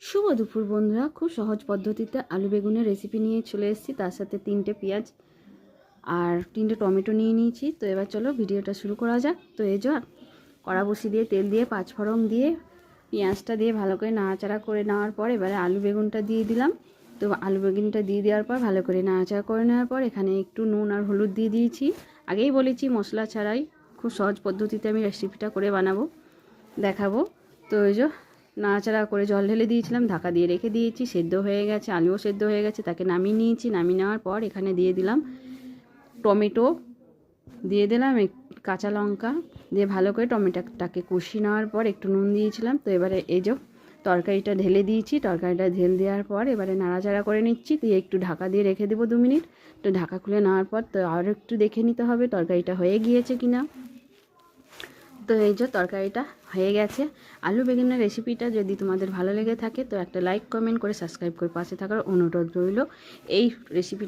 শুভ দুপুর বন্ধুরা, খুব সহজ পদ্ধতিতে আলু বেগুনের রেসিপি নিয়ে চলে এসেছি। তার সাথে 3টে পেঁয়াজ আর 3টে টমেটো নিয়ে নিয়েছি। তো এবার চলো ভিডিওটা শুরু করা যাক। তো এই যে কড়া বসিয়ে দিয়ে তেল দিয়ে পাঁচফোড়ন দিয়ে পেঁয়াজটা দিয়ে ভালো করে নাড়াচাড়া করে নেওয়ার পর এবারে আলু বেগুনটা দিয়ে দিলাম। তো আলু বেগুনটা দিয়ে দেওয়ার পর ভালো করে নাড়াচাড়া করে নেওয়ার পর এখানে একটু নুন আর হলুদ দিয়ে দিয়েছি। আগেই বলেছি মশলা ছাড়াই খুব সহজ পদ্ধতিতে আমি রেসিপিটা করে বানাবো, দেখাবো। তো এই যে নাড়াচাড়া করে জল ঢেলে দিয়েছিলাম, ঢাকা দিয়ে রেখে দিয়েছি। সেদ্ধ হয়ে গেছে, আলুও সেদ্ধ হয়ে গেছে, তাকে নামিয়ে নিয়েছি। নামিয়ে নেওয়ার পর এখানে দিয়ে দিলাম টমেটো, দিয়ে দিলাম কাঁচা লঙ্কা দিয়ে ভালো করে টমেটোটাকে কষিয়ে নেওয়ার পর একটু নুন দিয়েছিলাম। তো এবারে এই যে তরকারিটা ঢেলে দিয়েছি। তরকারিটা ঢেলে দেওয়ার পর এবারে নাড়াচাড়া করে নিচ্ছি, দিয়ে একটু ঢাকা দিয়ে রেখে দেবো 2 মিনিট। তো ঢাকা খুলে নেওয়ার পর তো আরও একটু দেখে নিতে হবে তরকারিটা হয়ে গিয়েছে কিনা। তো এই যে তরকারিটা হয়ে গেছে। আলু বেগুনের রেসিপিটা যদি তোমাদের ভালো লেগে থাকে তো একটা লাইক কমেন্ট করে সাবস্ক্রাইব করে পাশে থাকার অনুরোধ রইল। এই রেসিপিটা